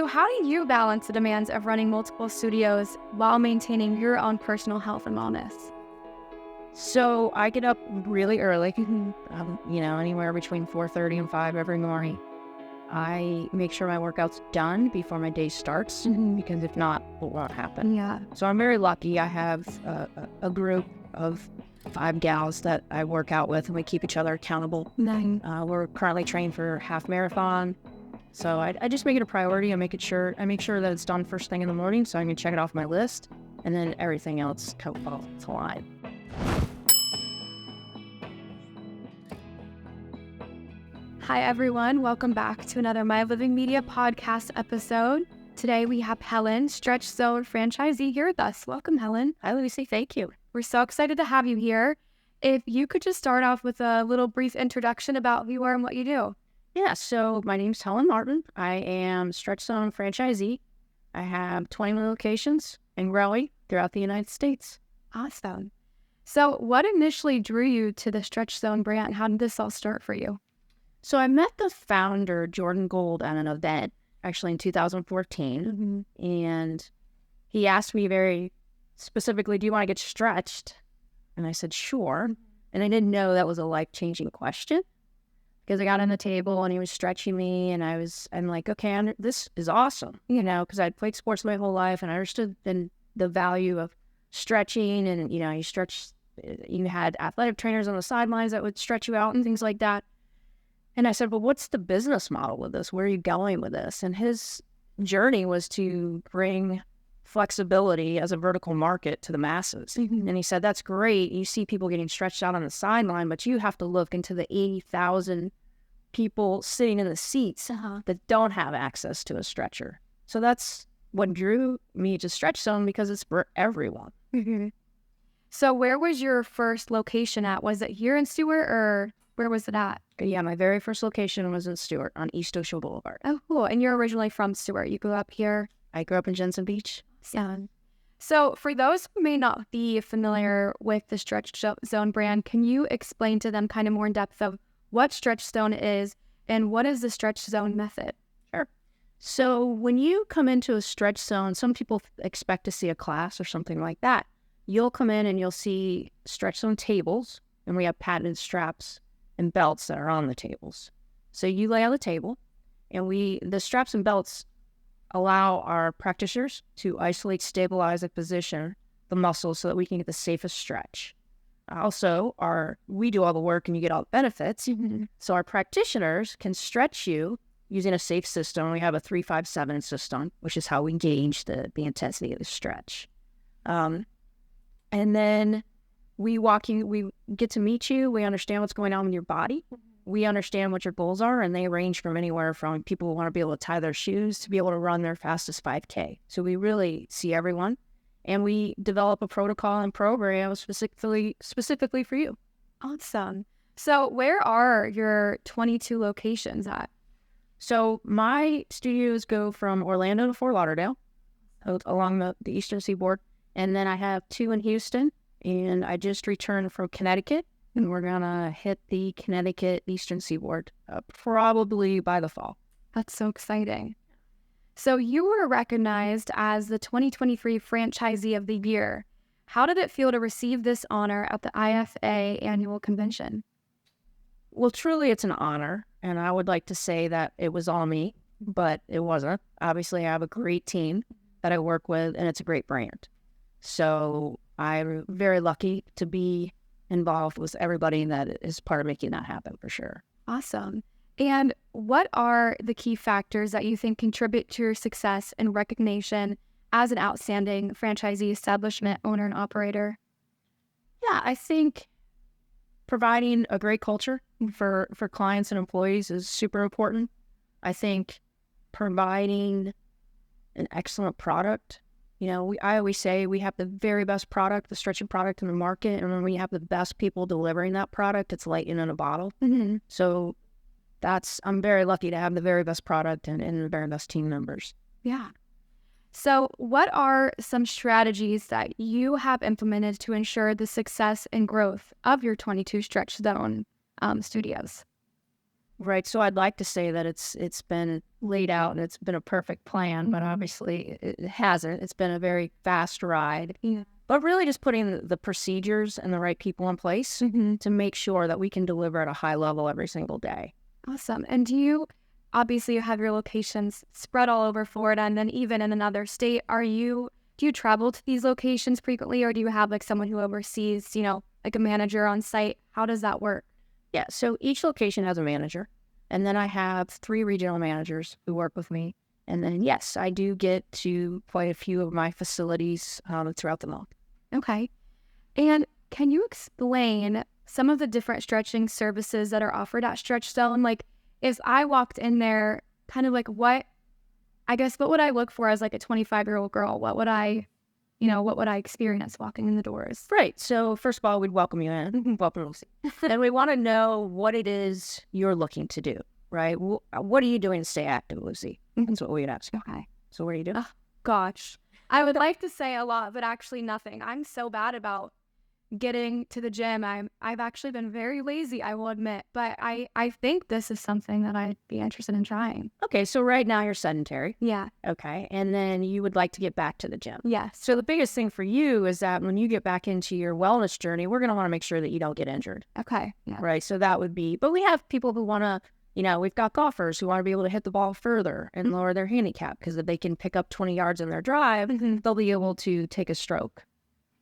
So how do you balance the demands of running multiple studios while maintaining your own personal health and wellness? So I get up really early, anywhere between 4:30 and 5 every morning. I make sure my workout's done before my day starts because if not, it won't happen. Yeah. So I'm very lucky. I have a group of 5 gals that I work out with, and we keep each other accountable. Nice. We're currently trained for half marathon. So I just make it a priority. I make sure that it's done first thing in the morning so I can check it off my list, and then everything else falls into line. Hi, everyone. Welcome back to another My Living Media podcast episode. Today we have Helen, Stretch Zone franchisee, here with us. Welcome, Helen. Hi, Lucy. Thank you. We're so excited to have you here. If you could just start off with a little brief introduction about who you are and what you do. Yeah, so my name's Helen Martin. I am Stretch Zone franchisee. I have 20 locations and growing throughout the United States. Awesome. So what initially drew you to the Stretch Zone brand? How did this all start for you? So I met the founder, Jordan Gold, at an event, actually in 2014. And he asked me very specifically, do you want to get stretched? And I said, sure. And I didn't know that was a life-changing question. Because I got on the table and he was stretching me, and I'm like, okay, this is awesome, because I'd played sports my whole life and I understood the value of stretching, and you had athletic trainers on the sidelines that would stretch you out and things like that. And I said, well, what's the business model with this? Where are you going with this? And his journey was to bring flexibility as a vertical market to the masses. And he said, that's great. You see people getting stretched out on the sideline, but you have to look into the 80,000 people sitting in the seats that don't have access to a stretcher. So that's what drew me to Stretch Zone, because it's for everyone. So where was your first location at? Was it here in Stewart, or where was it at? Yeah, my very first location was in Stewart on East Ocean Boulevard. Oh, cool. And you're originally from Stewart. You grew up here? I grew up in Jensen Beach. Yeah. So for those who may not be familiar with the Stretch Zone brand, can you explain to them kind of more in depth of what Stretch Zone is and what is the Stretch Zone method? Sure. So when you come into a Stretch Zone, some people expect to see a class or something like that. You'll come in and you'll see Stretch Zone tables, and we have patented straps and belts that are on the tables. So you lay on the table, and the straps and belts allow our practitioners to isolate, stabilize, and position the muscles so that we can get the safest stretch. Also, we do all the work and you get all the benefits. So our practitioners can stretch you using a safe system. We have a 3-5-7 system, which is how we gauge the intensity of the stretch. And then we get to meet you. We understand what's going on with your body. We understand what your goals are, and they range from anywhere from people who want to be able to tie their shoes to be able to run their fastest 5K. So we really see everyone, and we develop a protocol and program specifically for you. Awesome. So where are your 22 locations at? So my studios go from Orlando to Fort Lauderdale, along the eastern seaboard, and then I have 2 in Houston, and I just returned from Connecticut. And we're going to hit the Connecticut eastern seaboard probably by the fall. That's so exciting. So you were recognized as the 2023 Franchisee of the Year. How did it feel to receive this honor at the IFA annual convention? Well, truly, it's an honor. And I would like to say that it was all me, but it wasn't. Obviously, I have a great team that I work with, and it's a great brand. So I'm very lucky to be involved with everybody that is part of making that happen, for sure. Awesome. And what are the key factors that you think contribute to your success and recognition as an outstanding franchisee, establishment owner, and operator? Yeah, I think providing a great culture for clients and employees is super important. I think providing an excellent product. I always say we have the very best product, the stretching product in the market. And when we have the best people delivering that product, it's lightning in a bottle. So I'm very lucky to have the very best product and the very best team members. Yeah. So what are some strategies that you have implemented to ensure the success and growth of your 22 Stretch Zone studios? Right. So I'd like to say that it's been laid out and it's been a perfect plan, but obviously it hasn't. It's been a very fast ride. Yeah. But really just putting the procedures and the right people in place to make sure that we can deliver at a high level every single day. Awesome. And obviously you have your locations spread all over Florida and then even in another state. Do you travel to these locations frequently, or do you have like someone who oversees, like a manager on site? How does that work? Yeah, so each location has a manager, and then I have 3 regional managers who work with me. And then, yes, I do get to quite a few of my facilities throughout the month. Okay. And can you explain some of the different stretching services that are offered at Stretch Zone? Like, if I walked in there, kind of like what would I look for as like a 25-year-old girl? What would I experience walking in the doors? Right. So first of all, we'd welcome you in. Welcome, Lucy. And we want to know what it is you're looking to do, right? What are you doing to stay active, Lucy? That's what we'd ask. Okay. So what are you doing? Oh, gosh. I would like to say a lot, but actually nothing. I'm so bad about getting to the gym. I've actually been very lazy, I will admit, but I think this is something that I'd be interested in trying. Okay, so right now you're sedentary. Yeah. Okay, and then you would like to get back to the gym. Yes. So the biggest thing for you is that when you get back into your wellness journey, we're going to want to make sure that you don't get injured. Okay. Yeah. Right, so that would be, but we have people who want to, we've got golfers who want to be able to hit the ball further and lower their handicap, because if they can pick up 20 yards in their drive, they'll be able to take a stroke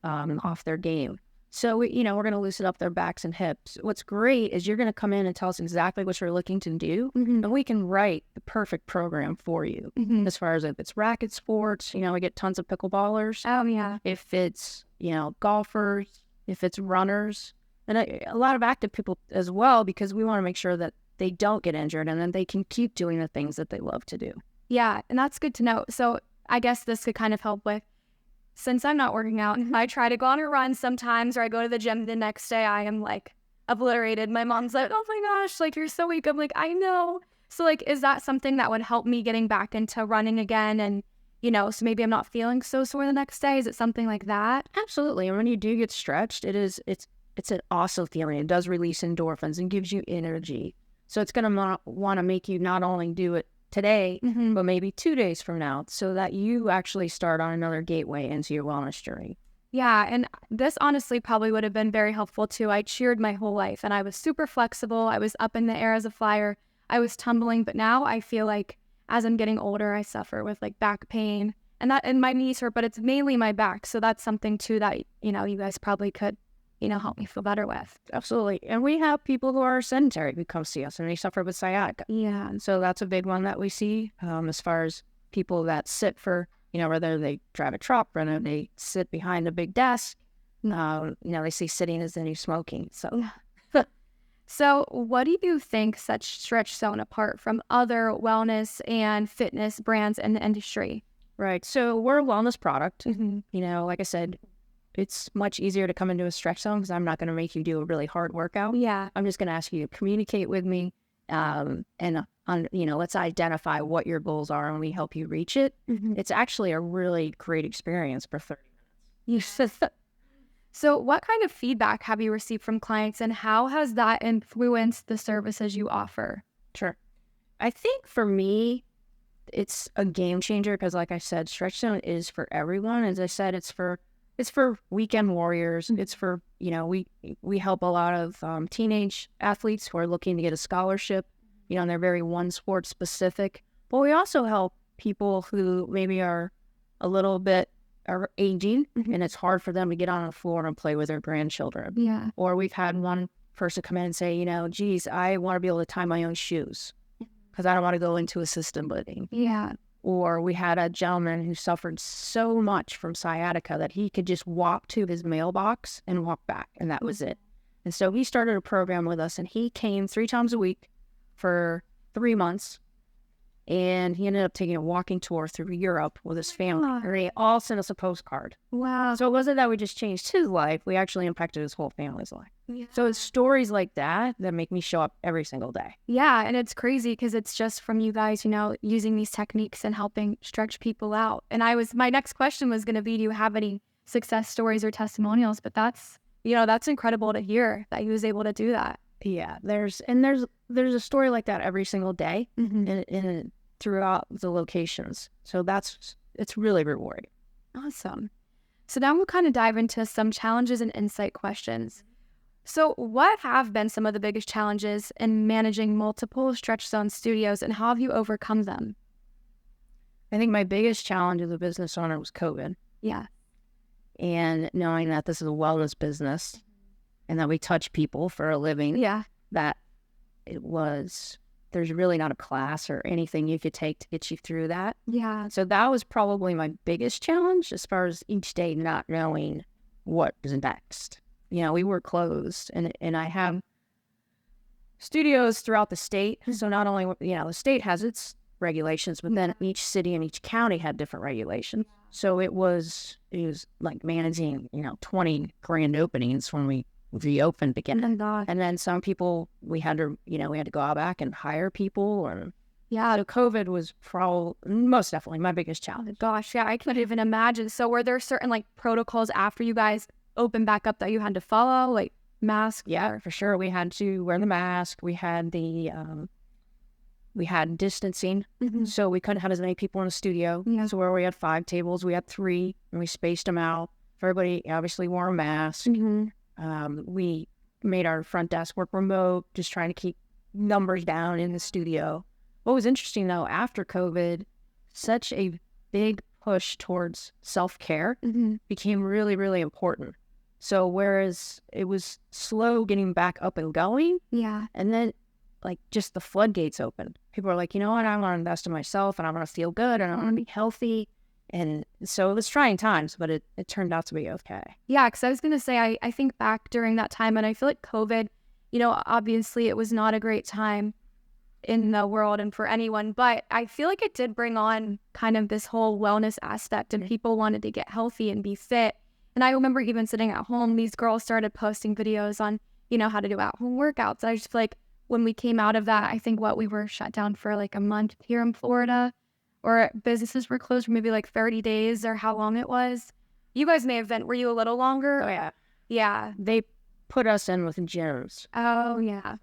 off their game. So, we're going to loosen up their backs and hips. What's great is you're going to come in and tell us exactly what you're looking to do, and we can write the perfect program for you. As far as if it's racket sports, we get tons of pickleballers. Oh, yeah. If it's, golfers, if it's runners, and a lot of active people as well, because we want to make sure that they don't get injured and then they can keep doing the things that they love to do. Yeah, and that's good to know. So I guess this could kind of help with, since I'm not working out, I try to go on a run sometimes, or I go to the gym the next day, I am like obliterated. My mom's like, oh my gosh, like you're so weak. I'm like, I know. So like, is that something that would help me getting back into running again? And, so maybe I'm not feeling so sore the next day. Is it something like that? Absolutely. And when you do get stretched, it's an awesome feeling. It does release endorphins and gives you energy. So it's going to want to make you not only do it today, but maybe 2 days from now, so that you actually start on another gateway into your wellness journey. Yeah, and this honestly probably would have been very helpful too. I cheered my whole life and I was super flexible. I was up in the air as a flyer. I was tumbling, but now I feel like as I'm getting older, I suffer with like back pain and my knees hurt, but it's mainly my back. So that's something too that, you guys probably could, help me feel better with. Absolutely. And we have people who are sedentary who come see us and they suffer with sciatica. Yeah. And so that's a big one that we see as far as people that sit for, whether they drive a truck or they sit behind a big desk, they see sitting as the new smoking. So, So what do you think sets Stretch Zone apart from other wellness and fitness brands in the industry? Right. So we're a wellness product. Like I said, it's much easier to come into a Stretch Zone because I'm not going to make you do a really hard workout. Yeah. I'm just going to ask you to communicate with me let's identify what your goals are and we help you reach it. It's actually a really great experience for 30 minutes. So what kind of feedback have you received from clients and how has that influenced the services you offer? Sure. I think for me, it's a game changer because like I said, Stretch Zone is for everyone. As I said, it's for weekend warriors. It's for, we help a lot of teenage athletes who are looking to get a scholarship, and they're very one sport specific. But we also help people who maybe are a little bit are aging and it's hard for them to get on the floor and play with their grandchildren. Yeah. Or we've had one person come in and say, geez, I want to be able to tie my own shoes because I don't want to go into assisted living. Yeah. Or we had a gentleman who suffered so much from sciatica that he could just walk to his mailbox and walk back, and that was it. And so he started a program with us, and he came 3 times a week for 3 months, and he ended up taking a walking tour through Europe with his family. Wow. And they all sent us a postcard. Wow. So it wasn't that we just changed his life, we actually impacted his whole family's life. Yeah. So it's stories like that that make me show up every single day. Yeah, and it's crazy because it's just from you guys, using these techniques and helping stretch people out. And my next question was going to be, do you have any success stories or testimonials? But that's incredible to hear that he was able to do that. Yeah, there's a story like that every single day in throughout the locations. So it's really rewarding. Awesome. So now we'll kind of dive into some challenges and insight questions. So what have been some of the biggest challenges in managing multiple Stretch Zone studios, and how have you overcome them? I think my biggest challenge as a business owner was COVID, Yeah. and knowing that this is a wellness business and that we touch people for a living, Yeah. that there's really not a class or anything you could take to get you through that. Yeah. So that was probably my biggest challenge, as far as each day not knowing what was next. We were closed, and I have studios throughout the state. So not only, the state has its regulations, but then each city and each county had different regulations. So it was like managing, 20 grand openings when we reopened again. Oh my God. And then some people we had to go out back and hire people. And Yeah. so COVID was most definitely my biggest challenge. Gosh, yeah, I couldn't even imagine. So were there certain like protocols after you guys opened back up that you had to follow, like mask? Yeah, for sure. We had to wear the mask. We had we had distancing, so we couldn't have as many people in the studio. Yeah. So where we had 5 tables, we had 3, and we spaced them out. Everybody obviously wore a mask. We made our front desk work remote, just trying to keep numbers down in the studio. What was interesting, though, after COVID, such a big push towards self-care became really, really important. So whereas it was slow getting back up and going, Yeah. and then like just the floodgates opened. People are like, you know what, I want to invest in myself, and I want to feel good, and I want to be healthy. And so it was trying times, but it turned out to be okay. Yeah, because I was going to say, I think back during that time, and I feel like COVID, obviously it was not a great time in the world and for anyone, but I feel like it did bring on kind of this whole wellness aspect, and people wanted to get healthy and be fit. And I remember even sitting at home, these girls started posting videos on, how to do at-home workouts. I just feel like when we came out of that, I think we were shut down for like a month here in Florida, or businesses were closed for maybe like 30 days or how long it was. You guys may have been, were you a little longer? Oh, yeah. Yeah. They put us in with gyms. Oh, yeah.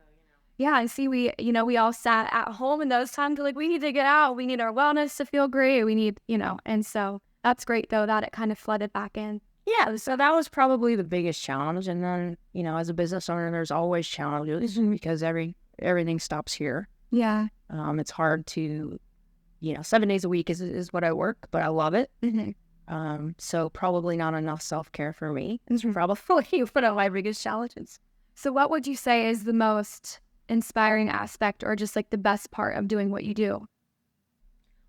Yeah, and see, we all sat at home in those times. We're like, we need to get out. We need our wellness to feel great. We need, and so that's great, though, that it kind of flooded back in. Yeah, so that was probably the biggest challenge. And then, as a business owner, there's always challenges because everything stops here. Yeah. It's hard to, 7 days a week is what I work, but I love it. So probably not enough self-care for me. It's probably one of my biggest challenges. So what would you say is the most inspiring aspect, or just like the best part of doing what you do?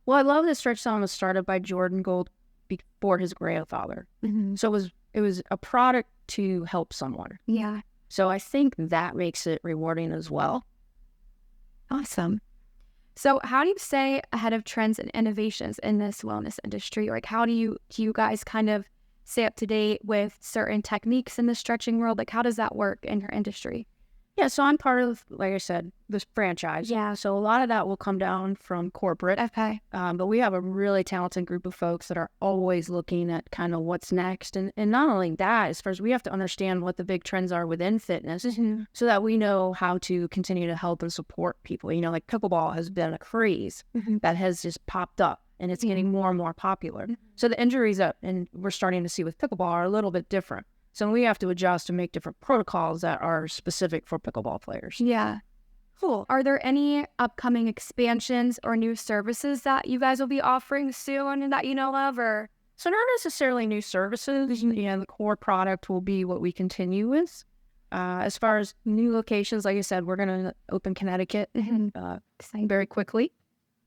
Well, I love that Stretch Zone was started by Jordan Gold before his grandfather. So it was a product to help someone. Yeah. So I think that makes it rewarding as well. Awesome. So how do you stay ahead of trends and innovations in this wellness industry? Like, how do you guys kind of stay up to date with certain techniques in the stretching world? Like, how does that work in your industry? Yeah, so I'm part of, like I said, this franchise. Yeah. So a lot of that will come down from corporate. Okay. But we have a really talented group of folks that are always looking at kind of what's next. And not only that, as far as we have to understand what the big trends are within fitness so that we know how to continue to help and support people. Like pickleball has been a craze that has just popped up, and it's getting more and more popular. So the injuries that and we're starting to see with pickleball are a little bit different. So we have to adjust and make different protocols that are specific for pickleball players. Yeah. Cool. Are there any upcoming expansions or new services that you guys will be offering soon that you know of? Or so not necessarily new services. The core product will be what we continue with. As far as new locations, like I said, we're going to open Connecticut very quickly.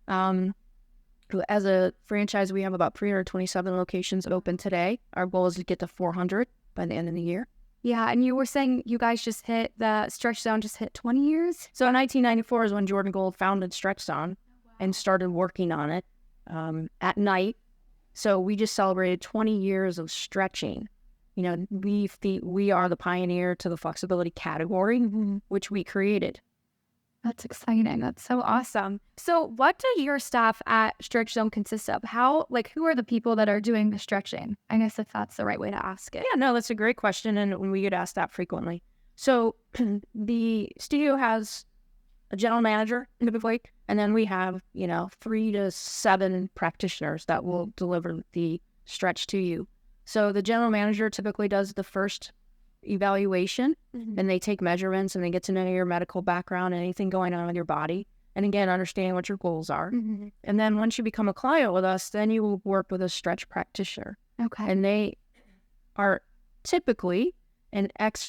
As a franchise, we have about 327 locations open today. Our goal is to get to 400 by the end of the year. Yeah, and you were saying you guys the Stretch Zone just hit 20 years? So in 1994 is when Jordan Gold founded Stretch Zone and started working on it at night. So we just celebrated 20 years of stretching. We are the pioneer to the flexibility category, which we created. That's exciting. That's so awesome. So what do your staff at Stretch Zone consist of? Who are the people that are doing the stretching? I guess if that's the right way to ask it. Yeah, no, that's a great question. And we get asked that frequently. So the studio has a general manager, typically, and then we have, 3 to 7 practitioners that will deliver the stretch to you. So the general manager typically does the first evaluation, and they take measurements and they get to know your medical background and anything going on with your body. And again, understanding what your goals are. And then once you become a client with us, then you will work with a stretch practitioner. Okay. And they are typically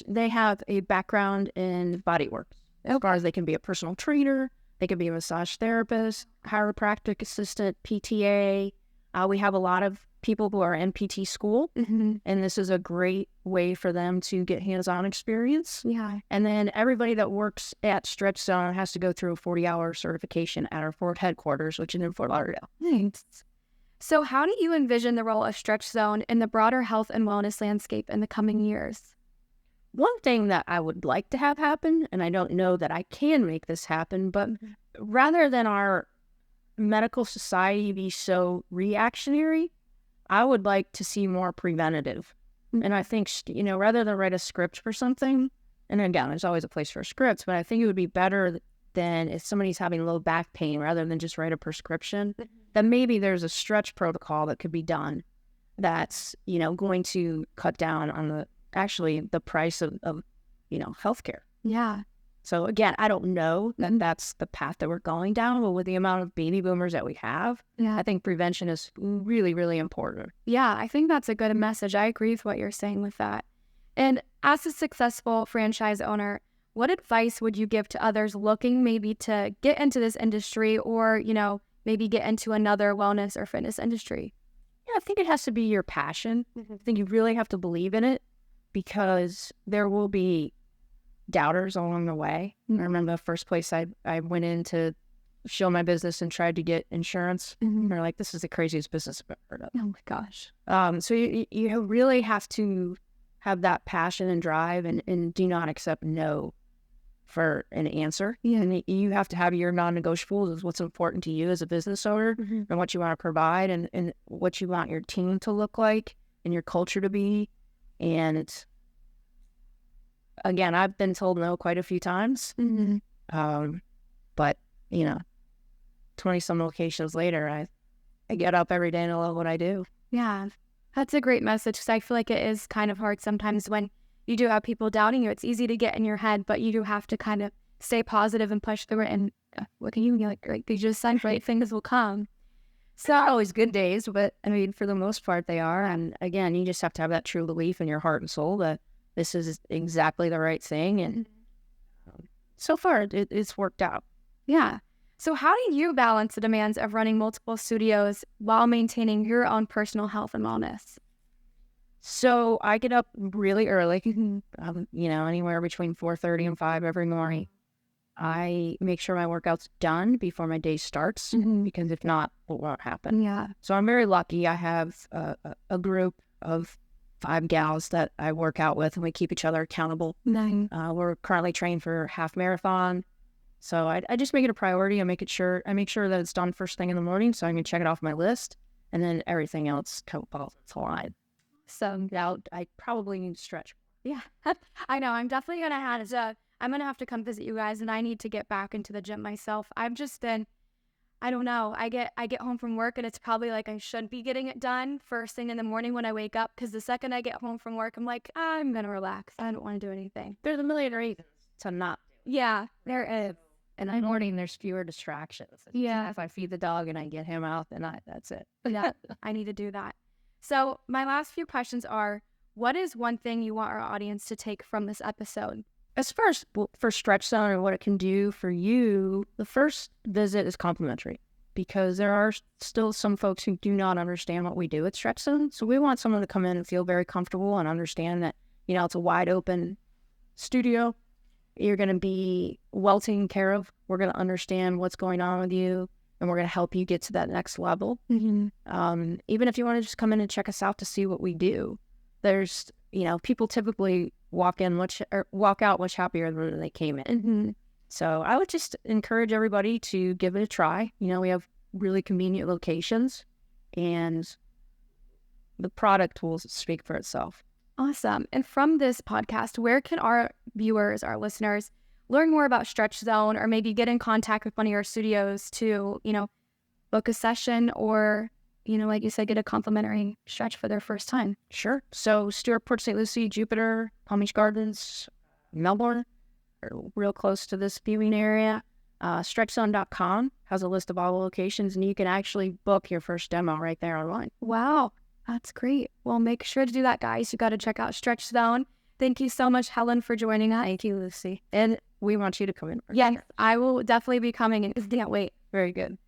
they have a background in body work. As far as they can be a personal trainer, they can be a massage therapist, chiropractic assistant, PTA. We have a lot of people who are in PT school, and this is a great way for them to get hands-on experience. Yeah. And then everybody that works at Stretch Zone has to go through a 40-hour certification at our Fort headquarters, which is in Fort Lauderdale. Thanks. So how do you envision the role of Stretch Zone in the broader health and wellness landscape in the coming years? One thing that I would like to have happen, and I don't know that I can make this happen, but rather than our medical society be so reactionary, I would like to see more preventative. And I think, rather than write a script for something, and again, there's always a place for scripts, but I think it would be better than if somebody's having low back pain, rather than just write a prescription, that maybe there's a stretch protocol that could be done that's, going to cut down on the price of healthcare. Yeah. So again, I don't know that that's the path that we're going down, but with the amount of baby boomers that we have, I think prevention is really, really important. Yeah, I think that's a good message. I agree with what you're saying with that. And as a successful franchise owner, what advice would you give to others looking maybe to get into this industry or, maybe get into another wellness or fitness industry? Yeah, I think it has to be your passion. I think you really have to believe in it, because there will be doubters along the way. I remember the first place I went in to show my business and tried to get insurance. They're like, this is the craziest business I've ever heard of. Oh my gosh. So you really have to have that passion and drive, and do not accept no for an answer. Yeah. And you have to have your non-negotiables is what's important to you as a business owner, and what you want to provide, and what you want your team to look like and your culture to be. And again, I've been told no quite a few times. But 20 some locations later, I get up every day and I love what I do. Yeah, that's a great message, because I feel like it is kind of hard sometimes when you do have people doubting you. It's easy to get in your head, but you do have to kind of stay positive and push through it. And what can you like you just said, right? Things will come. So not always good days, but I mean, for the most part, they are. And again, you just have to have that true belief in your heart and soul that this is exactly the right thing. And so far, it's worked out. Yeah. So how do you balance the demands of running multiple studios while maintaining your own personal health and wellness? So I get up really early, anywhere between 4:30 and 5 every morning. I make sure my workout's done before my day starts, because if not, it won't happen. Yeah. So I'm very lucky. I have a group of 5 gals that I work out with, and we keep each other accountable. Nice. We're currently trained for half marathon. So I just make it a priority. I make sure that it's done first thing in the morning, so I can check it off my list, and then everything else falls into line. So Now I probably need to stretch. yeah, I know. I'm definitely gonna I'm gonna have to come visit you guys, and I need to get back into the gym myself. I've just been, I don't know. I get home from work, and it's probably like I should be getting it done first thing in the morning when I wake up, because the second I get home from work, I'm like, I'm gonna relax. I don't want to do anything. There's a million reasons to not. Yeah, there is. In the morning, there's fewer distractions. Yeah. If I feed the dog and I get him out, then that's it. Yeah, I need to do that. So my last few questions are, what is one thing you want our audience to take from this episode? As far as for Stretch Zone and what it can do for you, the first visit is complimentary, because there are still some folks who do not understand what we do at Stretch Zone. So we want someone to come in and feel very comfortable and understand that, it's a wide open studio. You're going to be well taken care of. We're going to understand what's going on with you, and we're going to help you get to that next level. Even if you want to just come in and check us out to see what we do, there's, people typically walk out much happier than when they came in. So I would just encourage everybody to give it a try. We have really convenient locations, and the product will speak for itself. Awesome. And from this podcast, where can our viewers, our listeners, learn more about Stretch Zone or maybe get in contact with one of your studios to, book a session or, like you said, get a complimentary stretch for their first time? Sure. So Stewart, Port St. Lucie, Jupiter, Palm Beach Gardens, Melbourne, are real close to this viewing area. StretchZone.com has a list of all the locations, and you can actually book your first demo right there online. Wow. That's great. Well, make sure to do that, guys. You got to check out Stretch Zone. Thank you so much, Helen, for joining us. Thank you, Lucy. And we want you to come in. Yes, I will definitely be coming. And can't wait. Very good.